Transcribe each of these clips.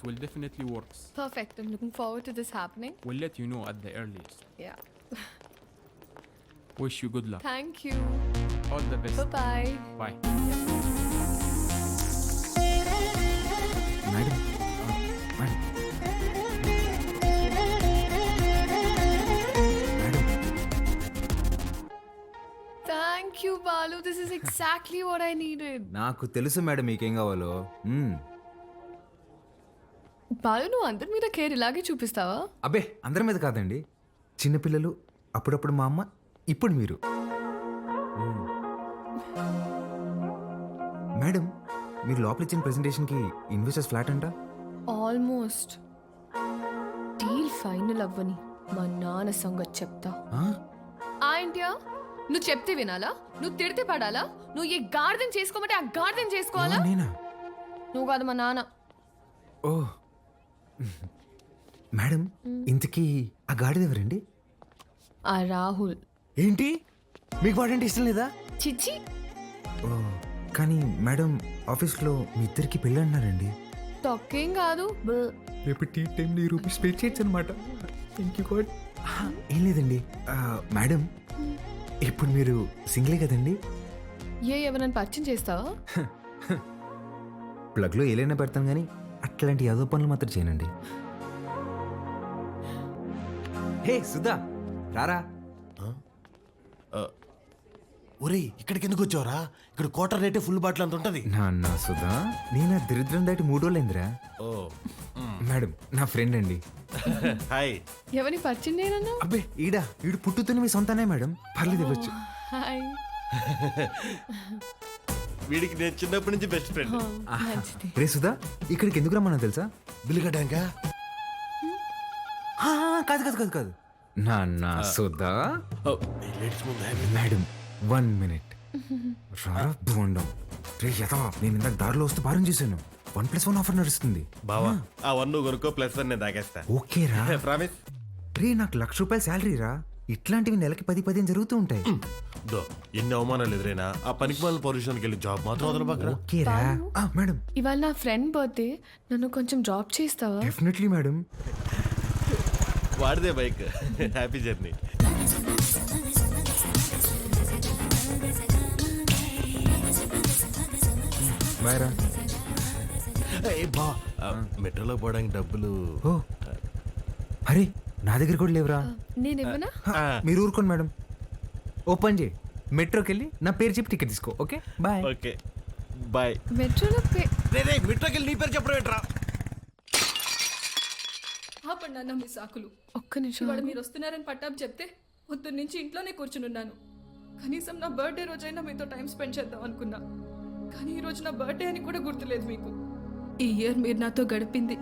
will definitely works. Perfect. I'm looking forward to this happening. We'll let you know at the earliest. Yeah. Wish you good luck. Thank you. All the best. Bye-bye. Bye. Madam madam madam Thank you, Balu. This is exactly what I needed. నాకు తెలుసు madam మీకేం కావాలో. బాలు నువ్వు అందరి మీద care ఇలాగే చూపిస్తావా? అబ్బే అందరి మీద కాదండి, చిన్నపిల్లలు, అప్పుడప్పుడు మా అమ్మ, ఇప్పుడు మీరు. మేడం మీరు లోపల ఇచ్చిన ప్రెజెంటేషన్కి ఇన్వెస్టర్స్ ఫ్లాట్ అంట. ఆల్మోస్ట్ డీల్ ఫైనల్ అవ్వని మా నాన్న సంగతి చెప్తా. ఏంటియా నువ్వు చెప్తే వినాలా? నువ్వు తిడితే పడాలా? నువ్వు ఏ గార్డెన్ చేసుకోమంటే ఆ గార్డెన్ చేసుకోవాలా? నేనా? నువ్వు కాదు మా నాన్న. ఓ మేడం ఇంతకీ ఆ గాడిద ఎవరండి? ఆ రాహుల్. ఏంటి మీకు వాడంటే ఇష్టం లేదా? చిచ్చి. ఓ కానీ మేడం ఆఫీస్లో మీ ఇద్దరికి పెళ్ళి అన్నారండి. తొక్కేం కాదు. రేపు టీ టైంలో రూపీస్ పే చేయొచ్చు అనమాట. Thank you God. ఏం లేదండి మేడం, ఇప్పుడు మీరు సింగిలే కదండి? ఎవరైనా పరిచయం చేస్తావా? ప్లగ్లో ఏలైనా పెడతాను కానీ అట్లాంటి యాదో పనులు మాత్రం చేయనండి. హే సుధా రారా. ఒరేయ్ ఇక్కడికి ఎందుకు వచ్చావురా? ఇక్కడ క్వార్టర్ రేటే ఫుల్ బాటిల్ అంత ఉంటది. నాన్న సుధా నేను దరిద్రం దాటి 3 రోజులైందిరా. ఓ మేడం నా ఫ్రెండ్ అండి. హాయ్. ఎవరిని పరిచయం చేయనన్నా? అబ్బే ఈడు పుట్టుతున్న మీ సొంతనే మేడం, పర్లేదు ఇవ్వచ్చు. హాయ్. వీడికి నేను చిన్నప్పటి నుంచి బెస్ట్ ఫ్రెండ్. మంచిది. రే సుధా ఇక్కడికి ఎందుకు రమ్మన్నా తెలుసా? బిల్లు కట్టాక. కాదు కాదు కాదు కాదు నాన్న సుధా. లేడీస్ ముందు మేడం 1 minute రారా బోండం. రే యథవా నేను ఇందాక దారిలో వస్తూ భారం చేశాను. 1+1 ఆఫర్ నడుస్తుంది. బావా ఆ 1 నువ్వు కొనుక్కో, +1 నేను తాగేస్తా. ఓకే రా. ప్రామిస్. రే నాకు ₹1,00,000 శాలరీ రా. ఇట్లాంటివి నెలకి 10-15 జరుగుతూ ఉంటాయి. దో ఎన్ని అవమానాలు ఎదురైనా ఆ పనికి వాళ్ళ పొజిషన్కి వెళ్ళి జాబ్ మాత్రం వదలబాకరా. ఓకే రా. మేడం ఇవాళ నా ఫ్రెండ్ బర్త్డే, నన్ను కొంచెం డ్రాప్ చేస్తావా? Definitely madam. వాడిదే బైక్. Happy journey. బాయ్ రా. బా మెట్రోలో పోవడానికి డబ్బులు. ఓ అరే నా దగ్గర కూడా లేవురా. నేను ఇవ్వనా? మీరు ఊరుకోండి మేడం. ఓపెన్ చేయి, మెట్రోకి వెళ్ళి నా పేరు చెప్పి టికెట్ తీసుకో. Okay bye. Okay bye. మెట్రోలో మెట్రోకి వెళ్ళి నీ పేరు చెప్పడం ఏంట్రా? ఆపండి అన్న మీ సాకులు. ఒక్క నిమిషం. ఇవాళ మీరు వస్తున్నారని పట్టాపు చెప్తే పొద్దున్న నుంచి ఇంట్లోనే కూర్చునున్నాను. కనీసం నా బర్త్డే రోజైనా మీతో టైం స్పెండ్ చేద్దాం అనుకున్నా, కానీ ఈ రోజు నా బర్త్డే అని కూడా గుర్తులేదు మీకు. ఈ ఇయర్ మీరు నాతో గడిపింది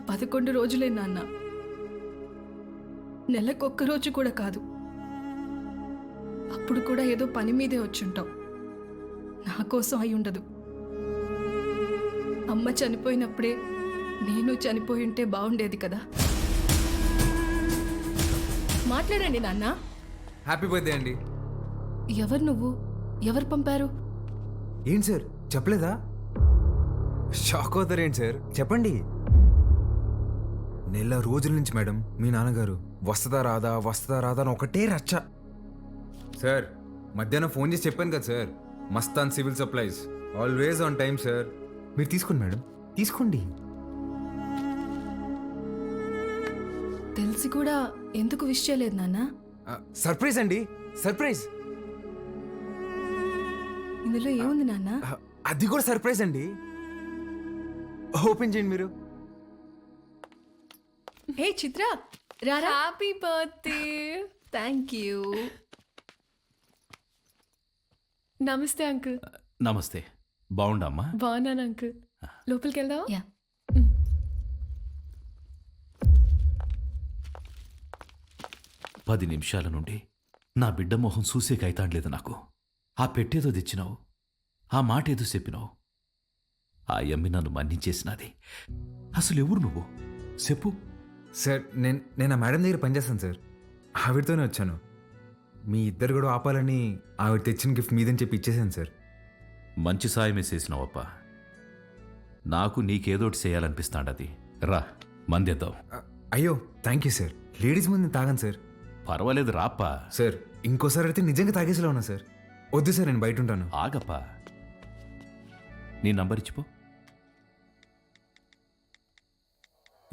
11 రోజులే నాన్న, నెలకొక్క రోజు కూడా కాదు. అప్పుడు కూడా ఏదో పని మీదే వచ్చుంటాం. నా కోసం అయి ఉండదు. అమ్మ చనిపోయినప్పుడే నేను చనిపోయి ఉంటే బాగుండేది కదా. మాట్లాడండి నాన్న. హ్యాపీ బర్త్డే అండి. ఎవరు నువ్వు? ఎవరు పంపారు? ఏంటి సార్ చెప్పలేదా? షాక్ అవుతారేంటి సార్, చెప్పండి. నెల రోజుల నుంచి మేడం మీ నాన్నగారు వస్తుందా రాదా అని ఒకటే రచ్చ. సార్ మధ్యాహ్నం ఫోన్ చేసి చెప్పాను కదా sir, Mastan civil supplies always on time sir. మీరు తీసుకోండి మేడం, తీసుకోండి. తెలిసి కూడా ఎందుకు విష్ చేయలేదు నాన్న? సర్ప్రైజ్ అండి, సర్ప్రైజ్. ఇందులో ఏముంది నాన్న? అది కూడా సర్ప్రైజ్ అండి. ఓపెన్ చేయండి మీరు. హే చిత్ర రారా. Happy birthday. Thank you. నమస్తే అంకుల్. నమస్తే. బాగుండమ్మా? బాగున్నాను అంకుల్. లోపలికి వెళ్దావా? యా. పది నిమిషాల నుండి నా బిడ్డ మొహం చూసే కైతాడలేదు నాకు. ఆ పెట్టేదో తెచ్చినావు, ఆ మాట ఏదో చెప్పినావు. ఆ యమ్మి నన్ను మన్నించేసినది. అసలు ఎవరు నువ్వు చెప్పు. సార్ నేను ఆ మేడం దగ్గర పనిచేస్తాను సార్, ఆవిడతోనే వచ్చాను. మీ ఇద్దరు కూడా ఆపాలని ఆవిడ తెచ్చిన గిఫ్ట్ మీదని చెప్పి ఇచ్చేసాను సార్. మంచి సాయమే చేసినావప్ప. నాకు నీకేదోటి చేయాలనిపిస్తాండది. రా మందేద్దాం. అయ్యో థ్యాంక్ యూ సార్. లేడీస్ ముందు తాగాను సార్. పర్వాలేదు రాప్పా. సార్ ఇంకోసారి అయితే నిజంగా తాగేసేలా ఉన్నా సార్. వద్దు సార్, నేను బయట ఉంటాను. ఆగప్పా. నీ నంబర్ ఇచ్చిపో.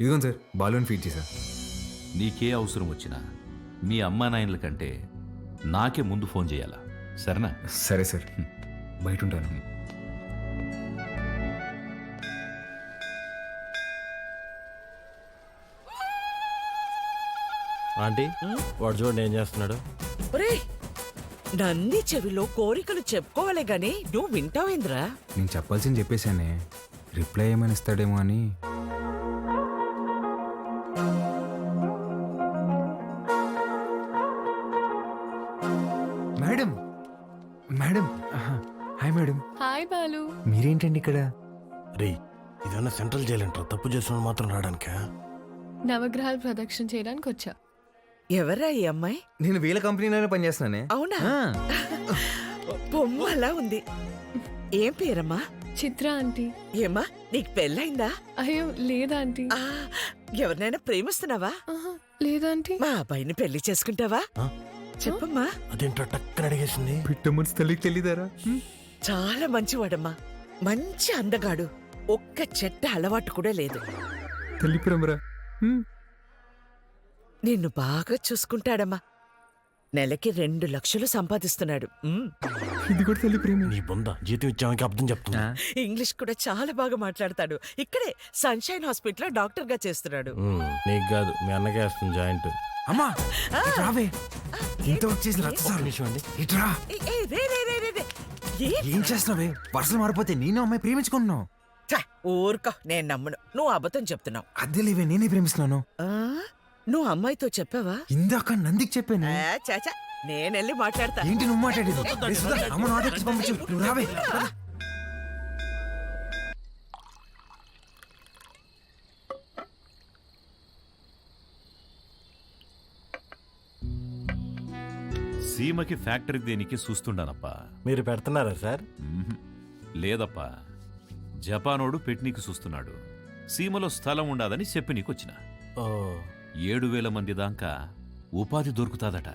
ఇదిగోండి సార్, బాలూన్ ఫీడ్ చేశా. నీకే అవసరం వచ్చినా మీ అమ్మా నాయనల కంటే నాకే ముందు ఫోన్ చేయాలా, సరేనా? సరే సార్, బయట ఉంటాను. ఆంటీ వాడు చూడండి ఏం చేస్తున్నాడు. ఒరేయ్, నంది చెవిలో కోరికలు చెప్పుకోవాలి గాని నువ్వు వింటావేంద్రా? నేను చెప్పాల్సింది చెప్పేశానే, రిప్లై ఏమైనా ఇస్తాడేమో అని. Madam madam, hi madam. Hi Balu. మీరేంటండి ఇక్కడ? రే ఇదన్నా సెంట్రల్ జైలు అంటారు, తప్పు చేసిన మాత్రం రావడానికా? నవగ్రహాలు ప్రదక్షిణ చేయడానికి వచ్చా. ఎవరా ఈ అమ్మాయి? నేను వీళ్ళ కంపెనీలోనే పనిచేస్తున్నానే. అవునా? బొమ్మ అలా ఉంది. ఏం పేరమ్మా? చిత్ర ఆంటీ. ఏమ్మా నీకు పెళ్ళైందా? అయ్యో లేదాంటీ. ఆ, ఎవరినైనా ప్రేమిస్తున్నావా? ఆహా, లేదాంటీ. మా అబ్బాయిని పెళ్లి చేసుకుంటావా? ఆ? చెప్పమ్మా. అదేంటో టక్కన అడిగేసింది. పిట్ట మనసు తల్లికి తెలియదారా? చాలా మంచివాడమ్మా, మంచి అందగాడు, ఒక్క చెట్ట అలవాటు కూడా లేదు. తల్లి ప్రేమరా. నిన్ను బాగా చూసుకుంటాడమ్మా. నెలకి 2 లక్షలు సంపాదిస్తున్నాడు. ఇది కూడా తల్లి ప్రేమ. నీ బొంద జీతం ఇచ్చామకి అర్థం చెప్తున్నా. ఇంగ్లీష్ కూడా చాలా బాగా మాట్లాడతాడు. ఇక్కడే సన్షైన్ హాస్పిటల్లో డాక్టర్ గా చేస్తున్నాడు. నీకు కాదు మీ అన్నకే వస్తుంది జాయింట్. అమ్మా రావే, ఇంత వచ్చేసి రచ్చసాలు. ఇట్రా. ఏ, ఏ, రే, రే, రే, రే, రే. ఏం చేస్తున్నావే? వరుసలు మారిపోతే నేను అమ్మాయి ప్రేమించుకుంటున్నావు. ఛ, ఊరుకో, నేను నమ్మను. నువ్వు అబద్ధం చెప్తున్నావు. అద్దె లేవే, నేనే ప్రేమిస్తున్నాను. ఆ, నువ్వు అమ్మాయితో చెప్పావా? ఇందాక నందికి చెప్పాను. చాచా, నేనెళ్ళి మాట్లాడతా. ఏంటి నువ్వు మాట్లాడేది? రే సుధా, అమ్మను ఆటోకి పంపించు. నువ్వు రావే. సీమకి ఫ్యాక్టరీ దేనికి చూస్తుండానప్పా. మీరు పెడుతున్నారా సార్? లేదప్పా, జపానోడు పెట్నీకి చూస్తున్నాడు. సీమలో స్థలం ఉండాదని చెప్పి నీకొచ్చిన. ఓ 7,000 మంది దాకా ఉపాధి దొరుకుతాదట.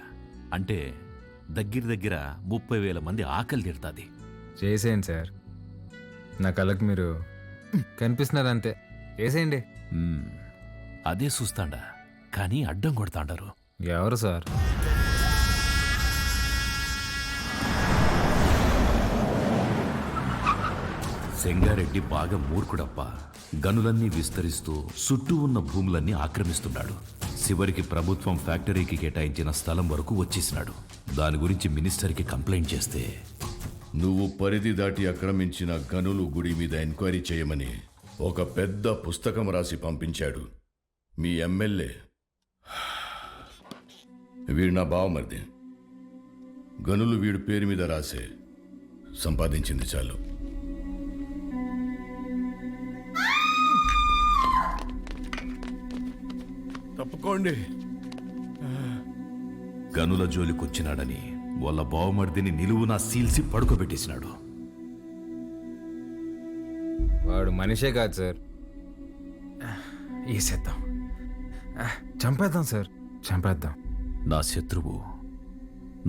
అంటే దగ్గర 30,000 మంది ఆకలి తీరుతాది. చేసేయండి సార్, నా కళ్ళకు మీరు కనిపిస్తున్నారు అంతే. చేసేయండి. అదే చూస్తాండా, కానీ అడ్డం కొడతాండారు. ఎవరు సార్? సెంగారెడ్డి బాగా మూర్ఖుడప్ప. గనులన్నీ విస్తరిస్తూ చుట్టూ ఉన్న భూములన్నీ ఆక్రమిస్తున్నాడు. చివరికి ప్రభుత్వం ఫ్యాక్టరీకి కేటాయించిన స్థలం వరకు వచ్చేసినాడు. దాని గురించి మినిస్టర్కి కంప్లైంట్ చేస్తే, నువ్వు పరిధి దాటి ఆక్రమించిన గనులు గుడి మీద ఎంక్వైరీ చేయమని ఒక పెద్ద పుస్తకం రాసి పంపించాడు మీ ఎమ్మెల్యే. వీడు నా బావమరిది. గనులు వీడి పేరు మీద రాసే సంపాదించింది చాలు. తప్పుకోండి. గనుల జోలికొచ్చినాడని వాళ్ళ బావమర్దిని నిలువునా సీల్సి పడుకోబెట్టేసినాడు. వాడు మనిషే కాదు సార్. వేసేద్దాం, చంపేద్దాం సార్, చంపేద్దాం. నా శత్రువు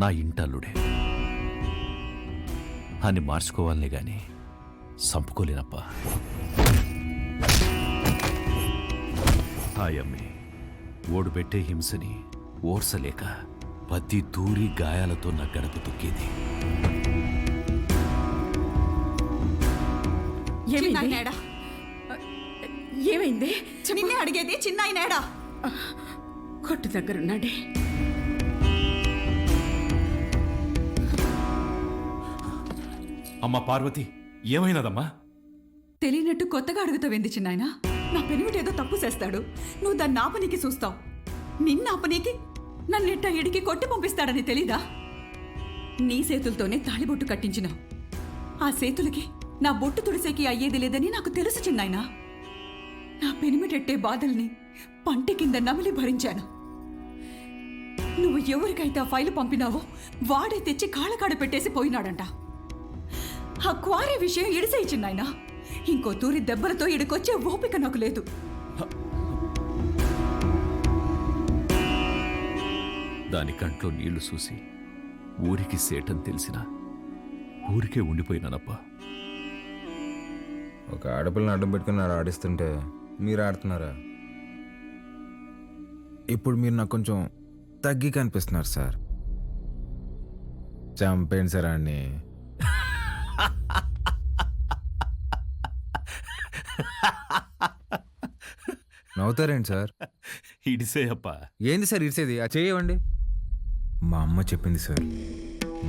నా ఇంటల్లుడే అని మార్చుకోవాలనే గాని చంపుకోలేనప్పా. హాయమ్మి ఓడు పెట్టే హింసని ఓర్సలేక ప్రతి దూరి గాయాలతో నా గడప తొక్కేది. ఏమైంది? నిన్నే అడిగేది. చిన్నాయనేడా? కొట్టు దగ్గరున్నాడే. అమ్మా పార్వతి, ఏమైనదమ్మా? తెలియనట్టు కొత్తగా అడుగుతావేంది చిన్నాయన? నా పెనిమిటేదో తప్పు చేస్తాడు, నువ్వు దాన్ని ఆపనీకి చూస్తావు. నిన్న ఆపనీకి నన్నిట్ట ఇడికి కొట్టి పంపిస్తాడని తెలీదా? నీ చేతులతోనే తాళిబొట్టు కట్టించినావు. ఆ చేతులకి నా బొట్టు తుడిసేకి అయ్యేది లేదని నాకు తెలుసు చిన్నాయన. నా పెనిమిటెట్టే బాధల్ని పంటి కింద నమిలి భరించాను. నువ్వు ఎవరికైతే ఆ ఫైలు పంపినావో వాడే తెచ్చి కాళ్ళకాడ పెట్టేసి పోయినాడంట. ఆ క్వారీ విషయం ఇడిసేయి చిన్నాయన. ఇంకో తూరి దెబ్బలతో ఇడికొచ్చే ఓపిక నాకు లేదు. దాని కంట్లో నీళ్లు చూసి ఊరికి సేటని తెలిసినా ఊరికే ఉండిపోయినానప్పా. ఒక ఆడపిల్లని అడ్డం పెట్టుకుని ఆడిస్తుంటే మీరు ఆడుతున్నారా? ఇప్పుడు మీరు నాకు కొంచెం తగ్గి కనిపిస్తున్నారు సార్. చంపేయండి సార్ అన్ని. నవ్వుతారేంటి సార్? ఇడిసే అప్పా. ఏంది సార్ ఇరిసేది? ఆ చేయవండి. మా అమ్మ చెప్పింది సార్,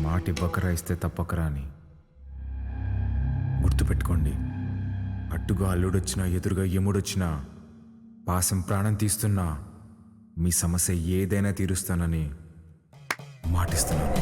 మాట ఇవ్వకరా ఇస్తే తప్పకరా అని. గుర్తుపెట్టుకోండి, అట్టుగా అల్లుడొచ్చినా ఎదురుగా యముడొచ్చినా పాసం ప్రాణం తీస్తున్నా మీ సమస్య ఏదైనా తీరుస్తానని మాటిస్తున్నాను.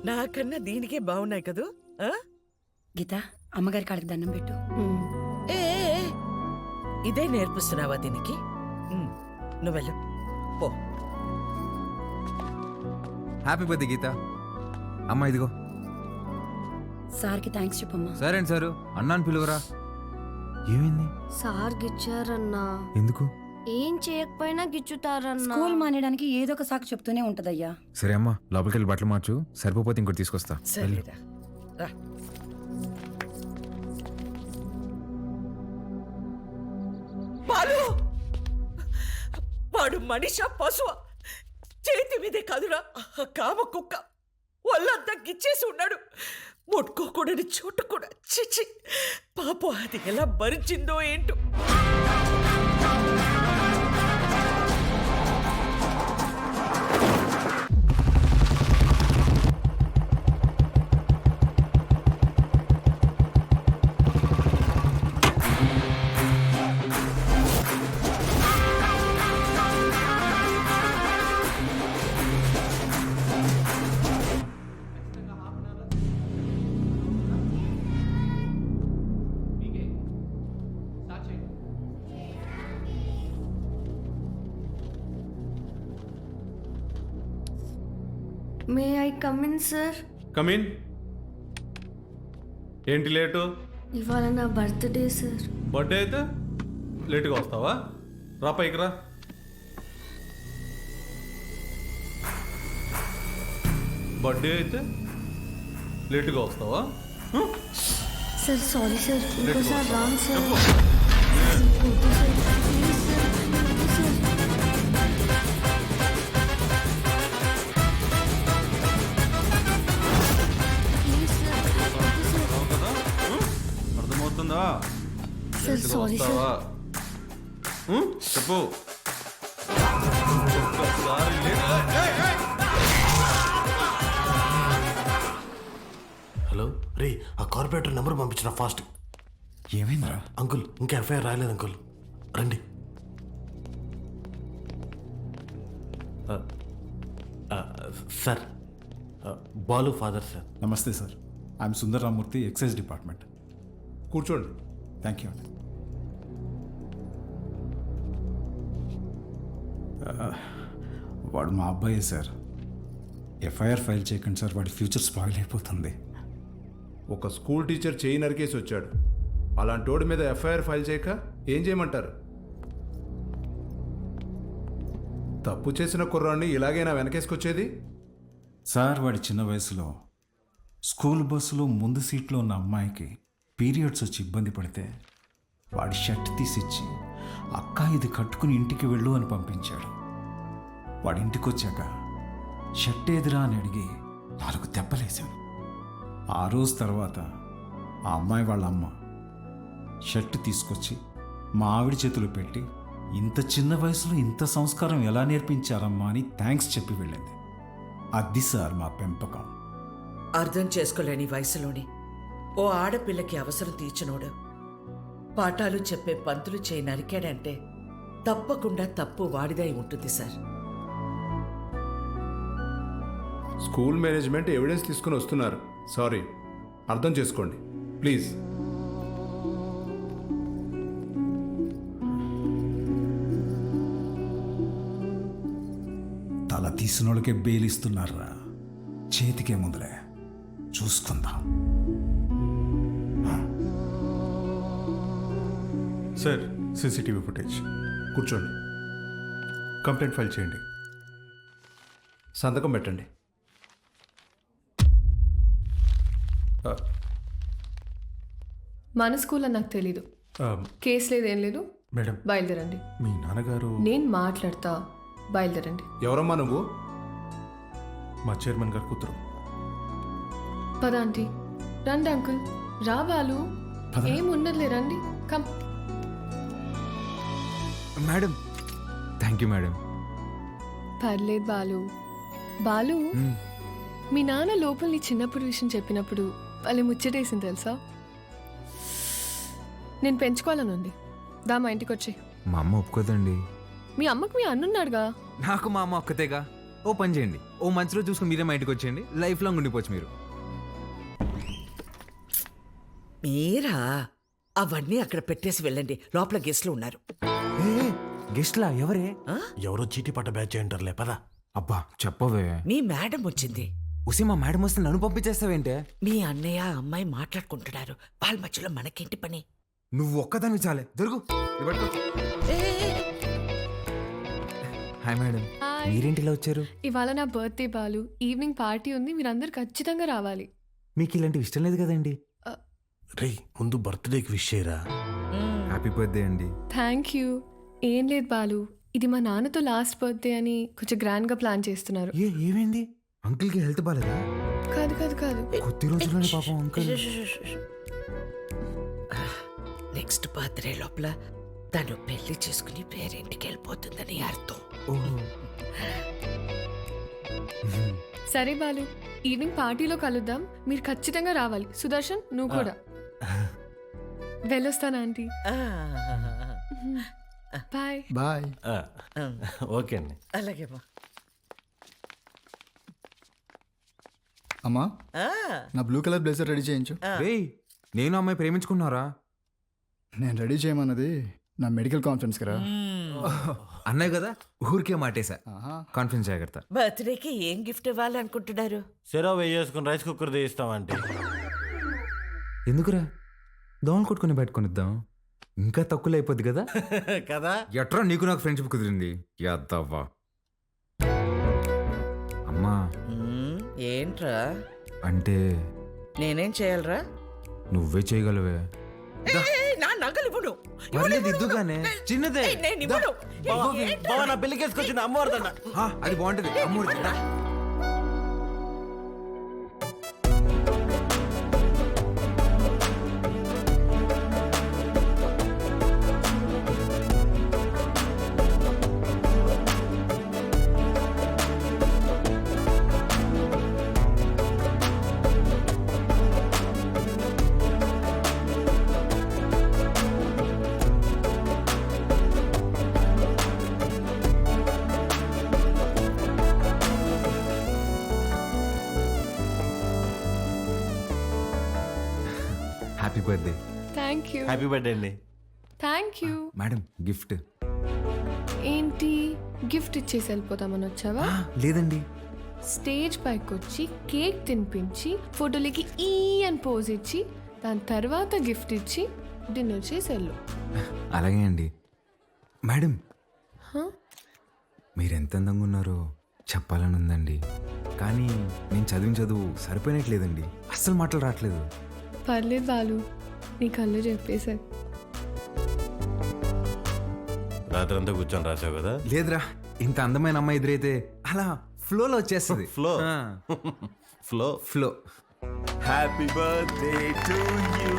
నాకన్నా దీనికే బాగున్నాయి కదూ. ఆ? గీత, అమ్మగారి కాళ్ళకి దండం పెట్టు. ఏ ఏ, ఏ, ఇదే నేర్పిస్తున్నావా దీనికి? నువ్వెళ్ళు పో. హ్యాపీ బర్త్డే గీత. అమ్మ ఇదిగో. సార్కి థ్యాంక్స్ చెప్పమ్మా. సరే అండి సారు, అన్నాను పిలువరా. ఏమైంది? సార్ గిచ్చారన్నా. ఎందుకు? ఏం చేయకపోయినా గిచ్చుతారన్నా. స్కూల్ మానేయడానికి ఏదో ఒక సాకు చెప్తూనే ఉంటదయ్యా. సరే అమ్మా, లోపలికి వెళ్ళి బట్టలు మార్చు. సరిపోతే ఇంకోటి తీసుకొస్తా. వెళ్ళు. సరేరా రా. బాలు, వాడు మనిషా పశువా? చేతి మీదే కాదురా కామ కుక్క. ఒళ్ళంతా గిచ్చేసి ఉన్నాడు. ముట్టుకోకూడని చోటు కూడా. చిచి, పాపం అది ఎలా భరించిందో ఏంటో. May I come in sir? Come in. ఏంటి లేటు? ఇవాళ నా బర్త్డే సార్. బర్త్డే అయితే లేటుగా వస్తావా? రా పైకి రా. బర్త్డే అయితే లేటుగా వస్తావా? సార్ సారీ సార్, ఇంకోసారి రాంగ్ సార్. అర్థమవుతుందా? Sir sorry sir. చెప్పు. హలో రే, ఆ కార్పొరేటర్ నెంబర్ పంపించిన ఫాస్ట్. ఏమైందిరా? అంకుల్ ఇంకా ఎఫ్ఐఆర్ రాయలేదు అంకుల్, రండి. Sir, Balu father sir. నమస్తే sir, I'm Sundar Ramurthy, excise department. కూర్చోండి. థ్యాంక్ యూ అండి. వాడు మా అబ్బాయే సార్. ఎఫ్ఐఆర్ ఫైల్ చేయకండి సార్, వాడి ఫ్యూచర్ స్పాయిల్ అయిపోతుంది. ఒక స్కూల్ టీచర్ చేయి నరికేసి వచ్చాడు. అలాంటి వాడి మీద ఎఫ్ఐఆర్ ఫైల్ చేయక ఏం చేయమంటారు? తప్పు చేసిన కుర్రాన్ని ఇలాగైనా వెనకేసుకొచ్చేది? సార్, వాడి చిన్న వయసులో స్కూల్ బస్సులో ముందు సీట్లో ఉన్న అమ్మాయికి పీరియడ్స్ వచ్చి ఇబ్బంది పడితే వాడి షర్ట్ తీసిచ్చి, అక్క ఇది కట్టుకుని ఇంటికి వెళ్ళు అని పంపించాడు. వాడి ఇంటికి వచ్చాక షర్ట్ ఏదిరా అని అడిగి 4 దెబ్బలేశాను. ఆ రోజు తర్వాత ఆ అమ్మాయి వాళ్ళ అమ్మ షర్ట్ తీసుకొచ్చి మా ఆవిడ చేతులు పెట్టి, ఇంత చిన్న వయసులో ఇంత సంస్కారం ఎలా నేర్పించారమ్మా అని థ్యాంక్స్ చెప్పి వెళ్ళింది. అది సార్ మా పెంపకం. అర్థం చేసుకోలేని వయసులోని ఓ ఆడపిల్లకి అవసరం తీర్చినోడు పాఠాలు చెప్పే పంతులు చేయి నరికాడంటే తప్పకుండా తప్పు వాడిదై ఉంటుంది సార్. స్కూల్ మేనేజ్మెంట్ ఎవిడెన్స్ తీసుకుని వస్తున్నారు. సారీ, అర్థం చేసుకోండి ప్లీజ్. తల తీసినోళ్ళకే బెయిలిస్తున్నారా, చేతికే ముందులే చూసుకుందాం. Sir CCTV footage. కూర్చోండి. కంప్లైంట్ ఫైల్ చేయండి. సంతకం పెట్టండి. మన స్కూల్ అని నాకు తెలీదు. కేసు లేదేం లేదు. మేడం, బయలుదేరండి. మీ నాన్నగారు నేను మాట్లాడతా, బయలుదేరండి. ఎవరమ్మా నువ్వు? మా చైర్మన్ గారు కూతురు. పద ఆంటీ. రండి అంకుల్. రా బాలు. ఏం ఉండదులే, రండి. Come. Madam, thank you madam. పర్లేదు బాలు. బాలు, మీ నాన్న లోపల నీ చిన్నప్పుడు విషయం చెప్పినప్పుడు వాళ్ళే ముచ్చటేసింది తెలుసా? నేను పెంచుకోవాలని ఉంది. దా మా ఇంటికి వచ్చి. మా అమ్మ ఒప్పుకోదండి. మీ అమ్మకు మీ అన్నున్నాడుగా. నాకు మా అమ్మ ఒక్కతేగా. ఓ పని చేయండి, ఓ మంచి రోజు చూసుకుని మీరే మా ఇంటికి వచ్చేయండి. లైఫ్ లాంగ్ ఉండిపోవచ్చు మీరు. మీరా? అవన్నీ అక్కడ పెట్టేసి వెళ్ళండి, లోపల గెస్ట్లు ఉన్నారు. గెస్ట్లా? ఎవరే? ఎవరో చీటీ పట్ట బ్యాచ్ అంటారులే పదా. అబ్బా చెప్పవే. మీ మేడం వచ్చింది. ఉసి మా మేడం వస్తే నన్ను పంపించేస్తావేంటే? మీ అన్నయ్య అమ్మాయి మాట్లాడుకుంటున్నారు, వాళ్ళ మధ్యలో మనకేంటి పని? నువ్వు ఒక్కదాన్ని చాలే. దొరుకు. Hi madam, hi. మీరేంటిలా వచ్చారు? ఇవాళ నా బర్త్డే బాలు. ఈవినింగ్ పార్టీ ఉంది, మీరందరూ ఖచ్చితంగా రావాలి. మీకు ఇలాంటివి ఇష్టం లేదు కదండి. రే ముందు బర్త్డేకి విష్ చేయరా. హ్యాపీ బర్త్డే అండి. Thank you. ఏం లేదు బాలు, ఇది మా నాన్నతో లాస్ట్ బర్త్డే అని కొంచెం గ్రాండ్గా ప్లాన్ చేస్తున్నారు. ఏమైంది? అంకుల్కి హెల్త్ బాలేదా? కాదు కాదు కాదు. కొద్ది రోజుల్లోనే పాపం అంకుల్. నెక్స్ట్ బర్త్డే లోపల తను పెళ్లి చేసుకుని పేరింటికి వెళ్ళిపోతుందని అర్థం. సరే బాలు, ఈవినింగ్ పార్టీలో కలుద్దాం. మీరు ఖచ్చితంగా రావాలి. సుదర్శన్, నువ్వు కూడా. వెళ్ళొస్తాను ఆంటీ. బాయ్. బాయ్. ఓకే అండి. అలాగే అమ్మా, నా బ్లూ కలర్ బ్లేజర్ రెడీ చేయించు. రేయ్, నేను అమ్మాయి ప్రేమించుకున్నారా? నేను రెడీ చేయమన్నది నా మెడికల్ కాన్ఫరెన్స్ కదా. అన్నయ్య కదా, ఊరికే మాటేశా. కాన్ఫిడెన్స్ జాగ్రత్త. బర్త్డేకి ఏం గిఫ్ట్ ఇవ్వాలనుకుంటున్నారు? సెరవ్ వేసుకుని రైస్ కుక్కర్ తీస్తామంటే. ఎందుకురా, దోమలు కొట్టుకుని పెట్టుకునిద్దాం. ఇంకా తక్కువ అయిపోద్ది కదా. కదా. ఎట్రా నీకు నాకు ఫ్రెండ్షిప్ కుదిరింది. యాదవ్వా. అమ్మా, ఏంట్రా? అంటే నేనేం చేయాలరా? నువ్వే చేయగలవే. నా నగలు ఇవ్వను. పర్లేదు, ఇద్దుగానే. చిన్నదే. నేను ఇవ్వను. నా పెళ్లికేసుకొచ్చింది అమ్మవారిదన్న. అది బాగుంటది. అమ్మూరి. Happy birthday. Thank you. Happy birthday అండి. Thank you. Madam, gift. ఏంటి, గిఫ్ట్ ఇచ్చేసి వెళ్ళిపోతామని వచ్చావా? లేదండి. స్టేజ్ పైకి వచ్చి కేక్ తినిపించి ఫోటోలకి ఈ అని పోజ్ ఇచ్చి దాని తర్వాత గిఫ్ట్ ఇచ్చి డిన్నర్ చేసి వెళ్ళు. అలాగే అండి. మేడం, హ? మీరు ఎంత అందంగా ఉన్నారో చెప్పాలని ఉందండి, కానీ నేను చదివిన చదువు సరిపోయినట్లేదండి. అస్సలు మాటలు రావట్లేదు. పర్లేదు బాలు, నీ కళ్ళు చెప్పేశారు. రాత్రంతా కూర్చొని రాసావు కదా. లేదురా, ఇంత అందమైన అమ్మాయి ఎదురైతే అలా ఫ్లోలో వచ్చేస్తుంది. Flow flow flow. Happy birthday to you.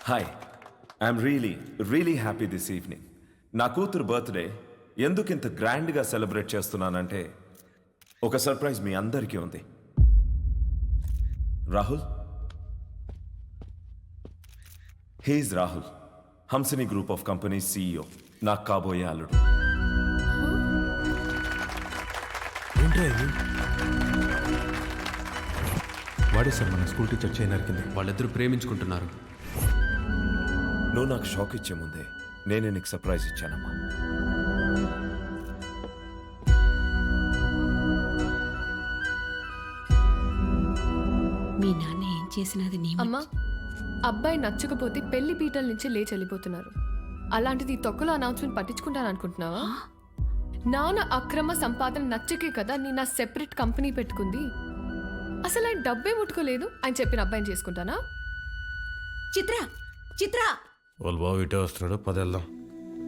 Hi, I'm really happy this evening. నా కూతురు బర్త్డే ఎందుకు ఇంత గ్రాండ్గా సెలబ్రేట్ చేస్తున్నానంటే ఒక సర్ప్రైజ్ మీ అందరికీ ఉంది. Rahul, he's Rahul, Hamsini group of companies CEO, నాకు కాబోయే అల్లుడు. వాడే సార్ మన స్కూల్ టీచర్ చేయి నరికింది. వాళ్ళిద్దరూ ప్రేమించుకుంటున్నారు. నువ్వు నాకు షాక్ ఇచ్చే ముందే నేనే నీకు సర్ప్రైజ్ ఇచ్చానమ్మా. మీ నాన్న ఏం చేసినది నీ అమ్మా, అబ్బాయి నచ్చకపోతే పెళ్లి పీటల నుంచి లేచి వెళ్ళిపోతున్నారు. అలాంటిది ఈ తొక్కలో అనౌన్స్మెంట్ పట్టించుకుంటాను అనుకుంటున్నావా? నాన్న అక్రమ సంపాదన నచ్చకే కదా నేను నా సెపరేట్ కంపెనీ పెట్టుకుంది. అసలు ఆయన డబ్బే ముట్టుకోలేదు, ఆయన చెప్పిన అబ్బాయిని చేసుకుంటానా? చిత్ర చిత్ర వాళ్ళు బాబు ఇటే వస్తున్నాడు, పదేళ్దాం.